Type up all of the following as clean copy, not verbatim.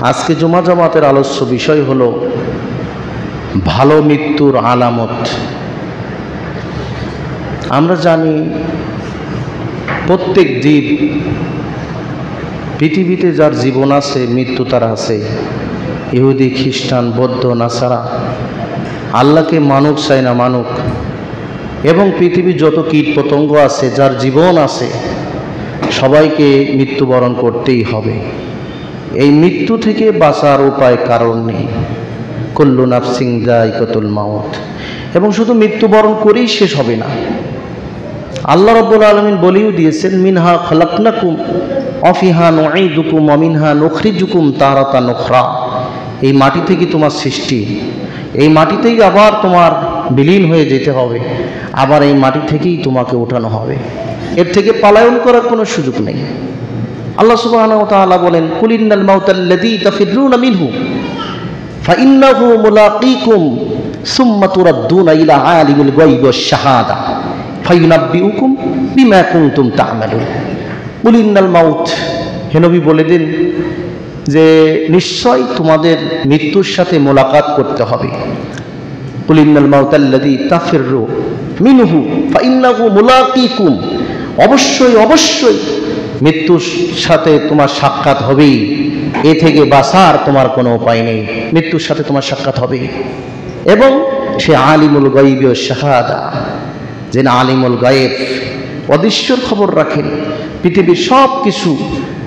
আজকে জুমা জামাতের আলোচ্য বিষয় হলো ভালো মৃত্যুর আলামত। আমরা জানি প্রত্যেক জীব পৃথিবীতে যার জীবন আছে মৃত্যু তার আছে। ইহুদি, খ্রিস্টান, বৌদ্ধ, নাসারা আল্লাহকে মানুক চায় না মানুক, এবং পৃথিবীর যত কীট পতঙ্গ আছে যার জীবন আছে সবাইকে মৃত্যুবরণ করতেই হবে। এই মৃত্যু থেকে বাঁচার উপায় কারণ নেই। কুল্লু নাফসিন যায়িকাতুল মাউত। এবং শুধু মৃত্যুবরণ করেই শেষ হবে না। আল্লাহ রাব্বুল আলামিন বলেও দিয়েছেন, মিনহা খালাকনাকুম ওয়া ফিহা নুঈদুকুম ওয়া মিনহা নুখরিজুকুম তারাতান উখরা। এই মাটি থেকে তোমার সৃষ্টি, এই মাটিতেই আবার তোমার বিলীন হয়ে যেতে হবে, আবার এই মাটি থেকেই তোমাকে ওঠানো হবে। এর থেকে পলায়ন করার কোনো সুযোগ নেই। আল্লাহ সুবহানাহু ওয়া তাআলা বলেন, কুলিন্নাল মাউতাল্লাযী তাফিররুনা মিনহু ফাইন্নাহু মুলাকীকুম সুম্মা তুরাদ্দুনা ইলা আলিমিল গায়বি ওয়াশ শাহাদা ফায়ুনাব্বিউকুম বিমা কুনতুম তা'মালুন। কুলিন্নাল মাউত, হে নবী বলে দিন যে নিশ্চয় তোমাদের মৃত্যুর সাথে মোলাকাত করতে হবে। কুলিন্নাল মাউতাল্লাযী তাফিররু মিনহু ফাইন্নাহু মুলাকীকুম, অবশ্যই অবশ্যই মৃত্যুর সাথে তোমার সাক্ষাৎ হবেই। এ থেকে বাঁচার তোমার কোনো উপায় নেই, মৃত্যুর সাথে তোমার সাক্ষাৎ হবে। এবং সে আলিমুল গায়বি ওয়াশ শাহাদা, যে আলিমুল গায়েব, অদৃশ্যর খবর রাখেন, পৃথিবীর সব কিছু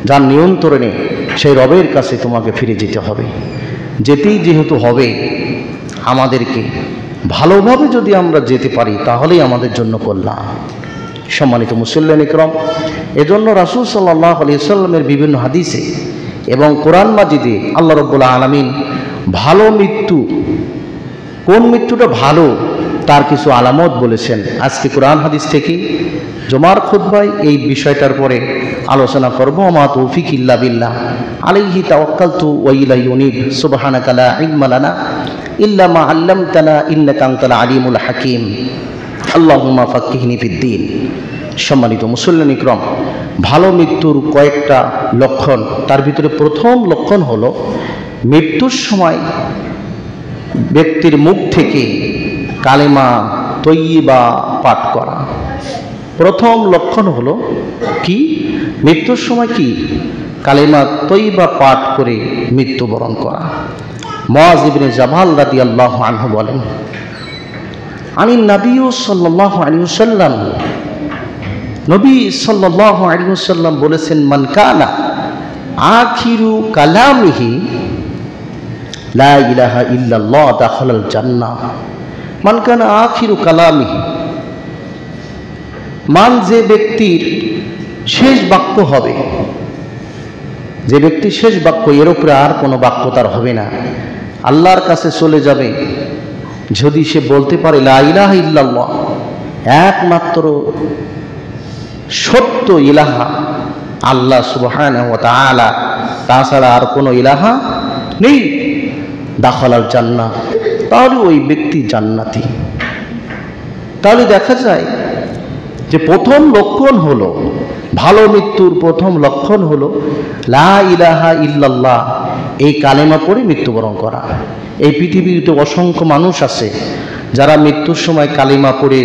যার নিয়ন্ত্রণে, সেই রবের কাছে তোমাকে ফিরে যেতে হবে। যেতেই যেহেতু হবে, আমাদেরকে ভালোভাবে যদি আমরা যেতে পারি তাহলেই আমাদের জন্য কল্যাণ। সম্মানিত মুসল্লিন ইকরাম, এজন্য রাসূল সাল্লাল্লাহু আলাইহি ওয়াসাল্লামের বিভিন্ন হাদিসে এবং কোরআন মাজিদে আল্লাহ রাব্বুল আলামিন ভালো মৃত্যু, কোন মৃত্যুটা ভালো তার কিছু আলামত বলেছেন। আজকে কোরআন হাদিস থেকে জুমার খুতবায় এই বিষয়টার পরে আলোচনা করব। মা তৌফিক ইল্লা বিল্লাহ, আলাইহি তাওয়াক্কালতু ওয়া ইলাইহি উনীব, সুবহানাকা লা ইলমা লানা ইল্লা মা আল্লামতানা ইন্নাকা আনতাল আলিমুল হাকীম, আল্লাহুম্মা ফাক্কিহনি ফিদ্দীন। সম্মানিত মুসল্লিন ইকরাম, ভালো মৃত্যুর কয়েকটা লক্ষণ। তার ভিতরে প্রথম লক্ষণ হলো মৃত্যুর সময় ব্যক্তির মুখ থেকে কালেমা তৈয়্যিবা পাঠ করা। প্রথম লক্ষণ হলো কি? মৃত্যুর সময় কি? কালেমা তৈয়্যিবা পাঠ করে মৃত্যুবরণ করা। মুআয ইবনে জাবাল রাদিয়াল্লাহু আনহু বলেন, আনিন নবী সাল্লাল্লাহু আলাইহি ওয়াসাল্লাম, নবী সাল্লাল্লাহু আলাইহি ওয়াসাল্লাম বলেছেন, মান কানা আখিরু কালামিহি লা ইলাহা ইল্লাল্লাহ দাখালাল জান্নাহ। মান কানা আখিরু কালামিহি, মান যে ব্যক্তির শেষ বাক্য হবে, যে ব্যক্তির শেষ বাক্য, এর উপরে আর কোনো বাক্য তার হবে না, আল্লাহর কাছে চলে যাবে যদি সে বলতে পারে লা ইলাহা ইল্লাল্লাহ, একমাত্র সত্য ইলাহা আল্লাহ সুবহানাহু ওয়া তাআলা, তাছাড়া আর কোনো ইলাহা নেই, দাখালাল জান্নাহ, তাহলে ওই ব্যক্তি জান্নাতি। তাহলে দেখা যায় যে প্রথম লক্ষণ হলো, ভালো মৃত্যুর প্রথম লক্ষণ হলো লা ইলাহা ইল্লাল্লাহ, এই কালেমা পড়ে মৃত্যুবরণ করা। এই পৃথিবীতে অসংখ্য মানুষ আছে যারা মৃত্যুর সময় কালেমা পড়ে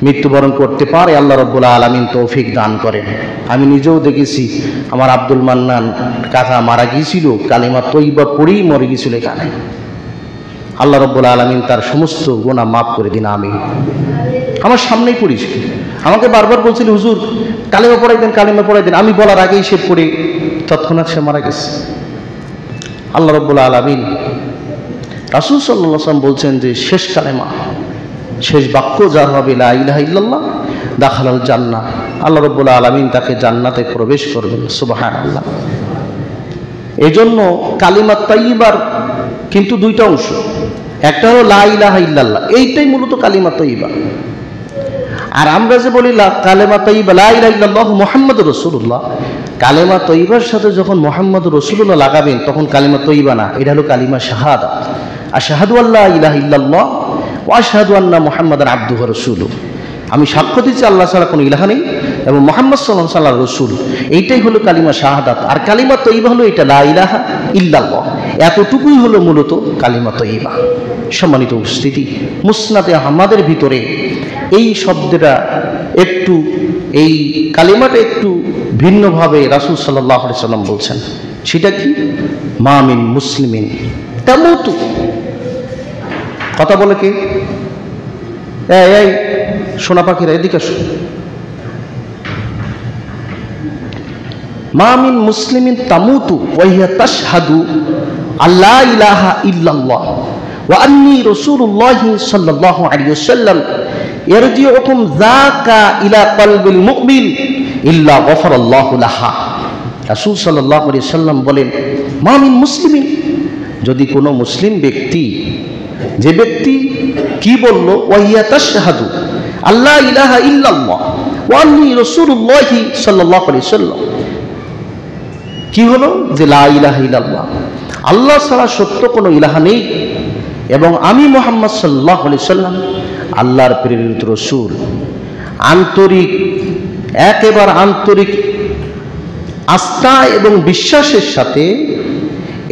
মৃত্যুবরণ করতে পারে। আল্লাহ রাব্বুল আলামিন তৌফিক দান করেন। আমি নিজেও দেখেছি, আমার আব্দুল মান্নান কাকা মারা গিয়েছিল, কালেমা তৈয়্যিবা পড়েই মরে গিয়েছিল এখানে। আল্লাহ রাব্বুল আলামিন তার সমস্ত গুনাহ মাফ করে দিন, আমিন। আমার সামনেই পড়েছিল, আমাকে বারবার বলছিল, হুজুর কালেমা পড়াই দেন, কালেমা পড়াই দেন। আমি বলার আগেই সে পড়ে তৎক্ষণাৎ সে মারা গেছে। আল্লাহ রাব্বুল আলামিন, রাসূল সাল্লাল্লাহু আলাইহি ওয়াসাল্লাম বলছেন যে শেষ কালেমা, শেষ বাক্য যার হবে লা ইলাহা ইল্লাল্লাহ দাখালাল জান্নাহ, আল্লাহ রাব্বুল আলামিন তাকে জান্নাতে প্রবেশ করবেন। সুবহানাল্লাহ। এজন্য কালিমা তাইয়্যিবার কিন্তু দুইটা অংশ, একটা হলো লা ইলাহা ইল্লাল্লাহ, এইটাই মূলত কালিমা তাইয়্যিবা। আর আমরা যে বলি কালেমা তাইয়্যিবা লা ইলাহা ইল্লাল্লাহ মুহাম্মাদুর রাসূলুল্লাহ, কালেমা তাইয়্যিবার সাথে যখন মুহাম্মাদুর রাসূলুল্লাহ লাগাবেন তখন কালেমা তাইয়্যিবা না, এটা হলো কালিমা শাহাদাত। আশহাদু আল্লা ইলাহা ইল্লাল্লাহ ওয়া আশহাদু আন্না মুহাম্মাদান আবদুহু ওয়া রাসূলুহু, আমি সাক্ষ্য দিচ্ছি আল্লাহ ছাড়া কোনো ইলাহা নেই এবং মুহাম্মদ সাল্লাল্লাহু আলাইহি ওয়াসাল্লাম রাসূল, এইটাই হলো কালিমা শাহাদাত। আর কালিমা তয়্যিবা হলো এটা, লা ইলাহা ইল্লাল্লাহ, এতটুকুই হলো মূলত কালিমা তয়্যিবা। সম্মানিত উপস্থিতি, মুসনাদে আহমদের ভিতরে এই শব্দটা একটু, এই কালিমাটা একটু ভিন্নভাবে রাসূল সাল্লাল্লাহু আলাইহি ওয়াসাল্লাম বলছেন। সেটা কি? মা মিন মুসলিমিন তামুতু। কথা বলে কে? এই সোনা পাখিরা এদিকে আসো। মা মিন মুসলিমিন তামুতু ওয়া হিয়া তাশহাদু আল্লা ইলাহা ইল্লাল্লাহ ওয়া আন্নী রাসূলুল্লাহি সাল্লাল্লাহু আলাইহি ওয়াসাল্লাম ইয়ারজিউকুম যাকা ইলা কলবিল মুমিন ইল্লা গফারাল্লাহু লাহা। রাসূল সাল্লাল্লাহু আলাইহি ওয়াসাল্লাম বলেন, মা মিন মুসলিমিন, যদি কোনো মুসলিম ব্যক্তি, যে ব্যক্তি কি বলল, ওয়া হিয়া তাশহাদু আল্লা ইলাহা ইল্লাল্লাহ ওয়া আন্নী রাসূলুল্লাহি সাল্লাল্লাহু আলাইহি ওয়াসাল্লাম, কি হলো? যে লা ইলাহা ইল্লাল্লাহ, আল্লাহ ছাড়া সত্য কোনো ইলাহা নেই, এবং আমি মুহাম্মদ সাল্লাল্লাহু আলাইহি ওয়াসাল্লাম আল্লাহর প্রেরিত রাসূল। আন্তরিক, একেবারে আন্তরিক আস্থা এবং বিশ্বাসের সাথে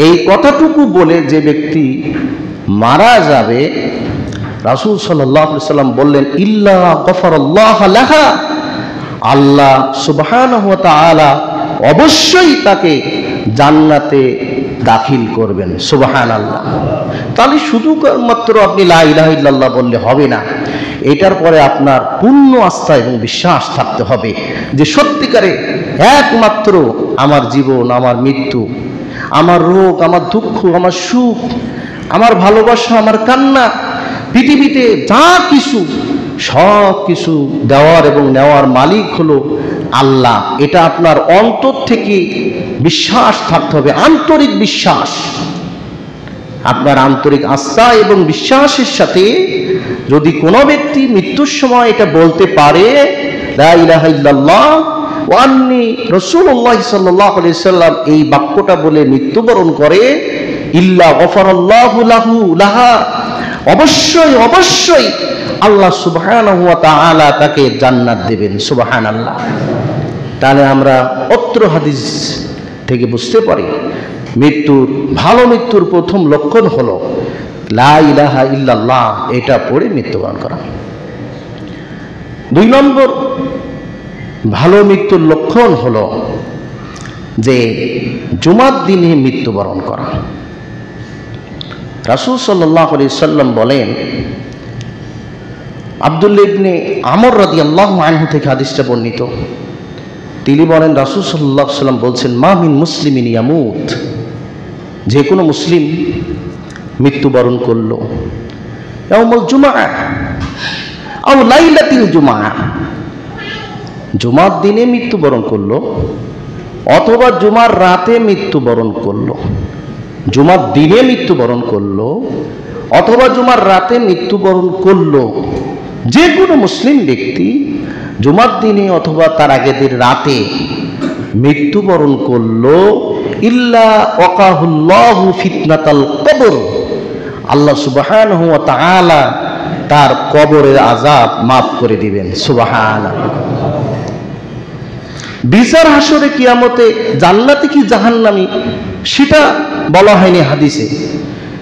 এই কথাটুকু বলে যে ব্যক্তি মারা যাবে, রাসূল সাল্লাল্লাহু আলাইহি ওয়াসাল্লাম বললেন, ইল্লা গফারাল্লাহু লাহা, আল্লাহ সুবহানাহু ওয়া তাআলা অবশ্যই তাকে জান্নাতে দাখিল করবেন। সুবহানাল্লাহ। তাহলে শুধু মাত্র আপনি লা ইলাহা ইল্লাল্লাহ বললে হবে না, এটার পরে আপনার পূর্ণ আস্থা এবং বিশ্বাস থাকতে হবে যে সত্যিকারে একমাত্র আমার জীবন, আমার মৃত্যু, আমার রোগ, আমার দুঃখ, আমার সুখ, আমার ভালোবাসা, আমার কান্না, পৃথিবীতে যা কিছু, সব কিছু দেওয়ার এবং নেওয়ার মালিক হলো আল্লাহ। এটা আপনার অন্তর থেকে বিশ্বাস থাকতে হবে, আন্তরিক বিশ্বাস। আপনার আন্তরিক আস্থা এবং বিশ্বাসের সাথে যদি কোনো ব্যক্তি মৃত্যুর সময় এটা বলতে পারে, লা ইলাহা ইল্লাল্লাহ ওয়া আন্নী রাসূলুল্লাহ সাল্লাল্লাহু আলাইহি ওয়াসাল্লাম, এই বাক্যটা বলে মৃত্যুবরণ করে, ইল্লা গফারাল্লাহু লাহু লাহা, অবশ্যই অবশ্যই আল্লাহ সুবহানাহু ওয়া তাআলা তাকে জান্নাত দেবেন। সুবহানাল্লাহ। তাহলে আমরা অত্র হাদিস থেকে বুঝতে পারি মৃত্যুর, ভালো মৃত্যুর প্রথম লক্ষণ হলো লা ইলাহা ইল্লাল্লাহ, এটা পড়ে মৃত্যুবরণ করা। 2 নম্বর ভালো মৃত্যুর লক্ষণ হলো যে জুমার দিনে মৃত্যুবরণ করা। রাসূল সাল্লাল্লাহু আলাইহি ওয়াসাল্লাম বলেন, আব্দুল্লাহ ইবনে আমর রাদিয়াল্লাহু আনহু থেকে হাদিসটা বর্ণিত, তিনি বলেন রাসূল সাল্লাল্লাহু আলাইহি ওয়াসাল্লাম বলছেন, মা মিন মুসলিমিন ইয়ামুত, যে কোনো মুসলিম মৃত্যুবরণ করলো, ইয়াউমুল জুমআ আও লাইলাতুল জুমআ, জুমার দিনে মৃত্যুবরণ করলো অথবা জুমার রাতে মৃত্যুবরণ করলো, জুমার দিনে মৃত্যুবরণ করলো অথবা জুমার রাতে মৃত্যুবরণ করলো, যে কোনো মুসলিম ব্যক্তি জুমার দিনে অথবা তার আগের দিন রাতে মৃত্যুবরণ করলো, ইল্লা ওয়াকাহুল্লাহু ফিতনাতাল কবর, আল্লাহ সুবহানাহু ওয়া তাআলা তার কবরের আযাব মাফ করে দিবেন। সুবহানাল্লাহ। বিচার হাসরে কিয়ামতে জান্নাতি কি জাহান্নামী সেটা বলা হয়নি হাদিসে,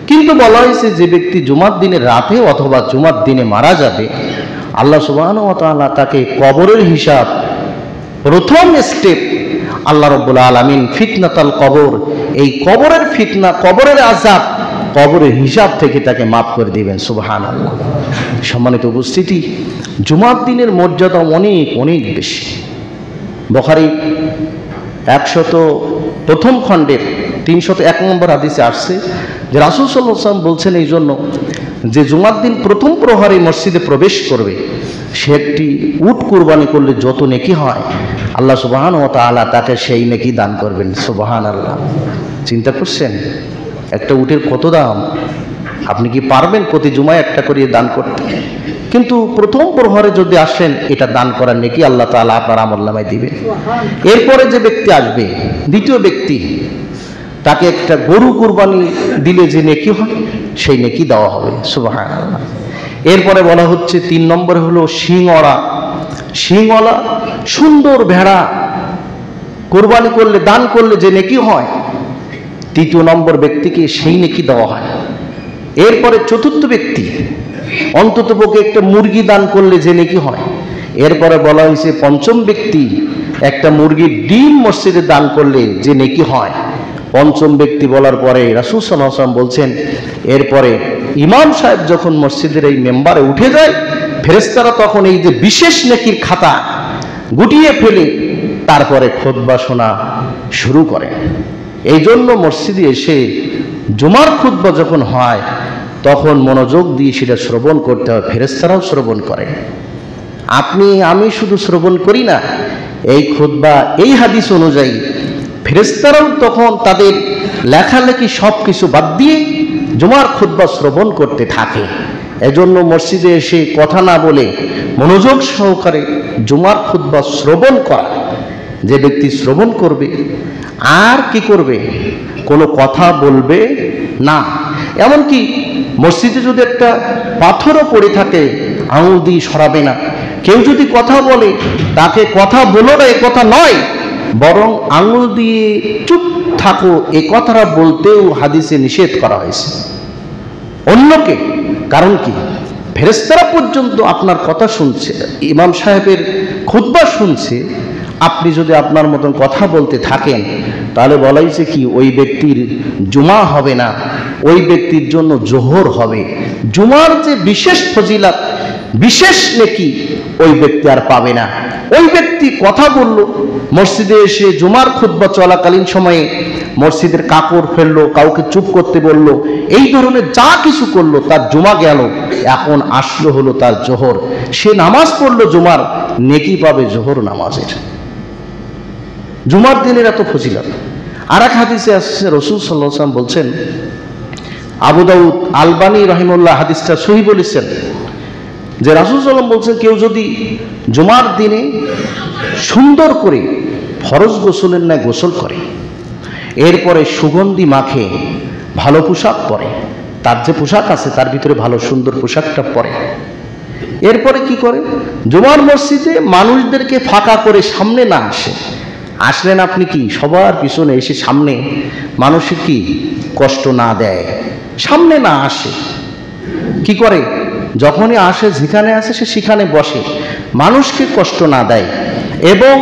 কিন্তু বলা হয়েছে যে ব্যক্তি জুমার দিনে রাতে অথবা জুমার দিনে মারা যাবে, আল্লাহ সুবহানাহু ওয়া তাআলা তাকে কবরের হিসাব, প্রথম স্টেপ আল্লাহ রাব্বুল আলামিন ফিতনাতাল কবর, এই কবরের ফিতনা, কবরের আযাব, কবরের হিসাব থেকে তাকে মাফ করে দিবেন। সুবহানাল্লাহ। সম্মানিত উপস্থিতি, জুমার দিনের মর্যাদা অনেক অনেক বেশি। বুখারী 101 খণ্ডের 301 নম্বর হাদিসে আসছে যে রাসূল সাল্লাল্লাহু আলাইহি ওয়াসাল্লাম বলছেন এই জন্য যে জুমার দিন প্রথম প্রহরে মসজিদে প্রবেশ করবে, সে একটি উট কুরবানি করলে যত নেকি হয়, আল্লাহ সুবহানাহু ওয়া তাআলা তাকে সেই নেকি দান করবেন। সুবহানাল্লাহ। চিন্তা করছেন একটা উটের কত দাম? আপনি কি পারবেন প্রতি জুমায় একটা করে দান করতে? কিন্তু প্রথম প্রহরে যদি আসেন, এটা দান করার নেকি আল্লাহ তাআলা আপনার আমলনামায় দিবেন। এরপরে যে ব্যক্তি আসবে, দ্বিতীয় ব্যক্তি, তাকে একটা গরু কুরবানি দিলে যে নেকি হয়, সেই নেকি দেওয়া হবে। সুবহানাল্লাহ। এরপরে বলা হচ্ছে 3 নম্বরে হলো শিংওয়ালা শিংওয়ালা সুন্দর ভেড়া কোরবানি করলে, দান করলে যে নেকি হয়, তৃতীয় নম্বর ব্যক্তিকে সেই নেকি দেওয়া হয়। এরপরে চতুর্থ ব্যক্তি অন্ততপক্ষে একটা মুরগি দান করলে যে নেকি হয়। এরপরে বলা হয়েছে পঞ্চম ব্যক্তি একটা মুরগির ডিম মসজিদে দান করলে যে নেকি হয়। পঞ্চম ব্যক্তি বলার পরে রাসূল সাল্লাল্লাহু আলাইহি ওয়াসাল্লাম বলছেন, এরপরে ইমাম সাহেব যখন মসজিদের এই মেম্বারে উঠে যায়, ফেরেশতারা তখন এই যে বিশেষ নেকির খাতা গুটিয়ে ফেলে তারপরে খুতবা শোনা শুরু করে। এই জন্য মসজিদে এসে জুমার খুতবা যখন হয় তখন মনোযোগ দিয়ে সেটা শ্রবণ করতে হয়। ফেরেশতারাও শ্রবণ করে, আপনি আমি শুধু শ্রবণ করি না, এই খুতবা এই হাদিস অনুযায়ী ফেরেশতারাও তখন তাদের লেখালেখি সব কিছু বাদ দিয়ে জুমার খুতবা শ্রবণ করতে থাকে। এজন্য মসজিদে এসে কথা না বলে মনোযোগ সহকারে জুমার খুতবা শ্রবণ করা। যে ব্যক্তি শ্রবণ করবে আর কি করবে, কোনো কথা বলবে না। এমনকি মসজিদে যদি একটা পাথরও পড়ে থাকে আঙুল দিয়ে সরাবে না। কেউ যদি কথা বলে তাকে কথা বলো না এ কথা নয়, বরং আঙুল দিয়ে চুপ থাকো এ কথাটা বলতেও হাদিসে নিষেধ করা হয়েছে অন্যকে। কারণ কি, ফেরেশতারা পর্যন্ত আপনার কথা শুনছে, ইমাম সাহেবের খুতবা শুনছে, আপনি যদি আপনার মতন কথা বলতে থাকেন তাহলে বলা হয়েছে কি, ওই ব্যক্তির জুমা হবে না, ওই ব্যক্তির জন্য জোহর হবে। জুমার যে বিশেষ ফজিলত, বিশেষ নেকি ওই ব্যক্তি আর পাবে না। ওই ব্যক্তি কথা বলল মসজিদে এসে, জুমার খুতবা চলাকালীন সময়ে মসজিদের কাপড় ফেললো, কাউকে চুপ করতে বলল, এই ধরনের যা কিছু করলো তার জুমা গেল। এখন আসলো হলো তার জোহর, সে নামাজ পড়লো জুমার, নেকি পাবে জোহর নামাজের। জুমার দিনের এত ফজিলত। আর এক হাদিসে আসছে রাসূল সাল্লাল্লাহু আলাইহি ওয়াসাল্লাম বলছেন, আবু দাউদ আলবানী রাহিমাহুল্লাহ হাদিসটা সহিহ বলেছেন, যে রাসূল সাল্লাল্লাহু আলাইহি ওয়াসাল্লাম বলছেন, কেউ যদি জুমার দিনে সুন্দর করে ফরজ গোসলের ন্যায় গোসল করে, এরপরে সুগন্ধি মাখে, ভালো পোশাক পরে, তার যে পোশাক আছে তার ভিতরে ভালো সুন্দর পোশাকটা পরে, এরপরে কি করে, জুমার মসজিদে মানুষদেরকে ফাঁকা করে সামনে না আসলেন আপনি কি সবার পিছনে এসে সামনে মানুষের কি কষ্ট না দেয়, সামনে না আসে, কি করে, যখনই আসে যেখানে আসে সে সেখানে বসে, মানুষকে কষ্ট না দেয়। এবং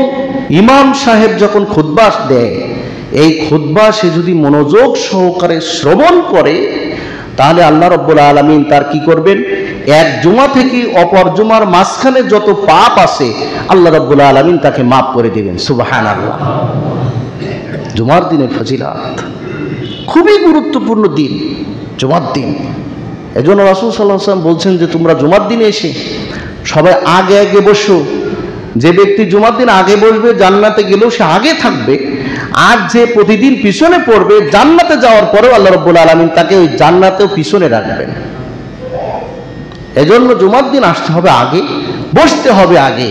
ইমাম সাহেব যখন খুতবা দেয়, এই খুতবা সে যদি মনোযোগ সহকারে শ্রবণ করে, তাহলে আল্লাহ রাব্বুল আলামিন তার কি করবেন, এক জুমা থেকে অপর জুমার মাঝখানে যত পাপ আছে আল্লাহ রাব্বুল আলামিন তাকে মাফ করে দেবেন। সুবহানাল্লাহ। জুমার দিনের ফজিলত খুবই গুরুত্বপূর্ণ দিন জুমার দিন। এজন্য রাসূল সাল্লাল্লাহু আলাইহি ওয়াসাল্লাম বলছেন যে তোমরা জুমার দিনে এসে সবাই আগে আগে বসো। যে ব্যক্তি জুমার দিন আগে বসবে জান্নাতে গেলেও সে আগে থাকবে, আর যে প্রতিদিন পিছনে পড়বে জান্নাতে যাওয়ার পরেও আল্লাহ রাব্বুল আলামিন তাকে ওই জান্নাতেও পিছনে রাখবেন। এজন্য জুমার দিন আসতে হবে আগে, বসতে হবে আগে।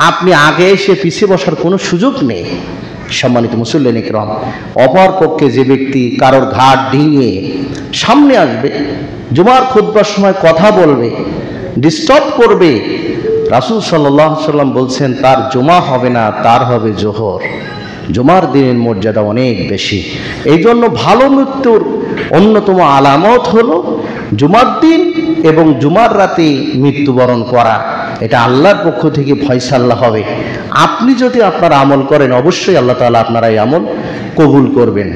আপনি আগে এসে পিছিয়ে বসার কোনো সুযোগ নেই। সম্মানিত মুসল্লিন ইকরাম, অপর পক্ষে যে ব্যক্তি কারোর ঘাট ডিঙিয়ে সামনে আসবে, জুমার খুতবার সময় কথা বলবে, ডিস্টার্ব করবে, রাসূল সাল্লাল্লাহু আলাইহি ওয়াসাল্লাম বলছেন তার জুমা হবে না, তার হবে জোহর। জুমার দিনের মর্যাদা অনেক বেশি। এই জন্য ভালো মৃত্যুর অন্যতম আলামত হলো জুমার দিন এবং জুমার রাতে মৃত্যুবরণ করা। এটা আল্লাহর পক্ষ থেকে ফয়সালা হবে। আপনি যদি আপনার আমল করেন অবশ্যই আল্লাহ তাআলা আপনার এই আমল কবুল করবেন।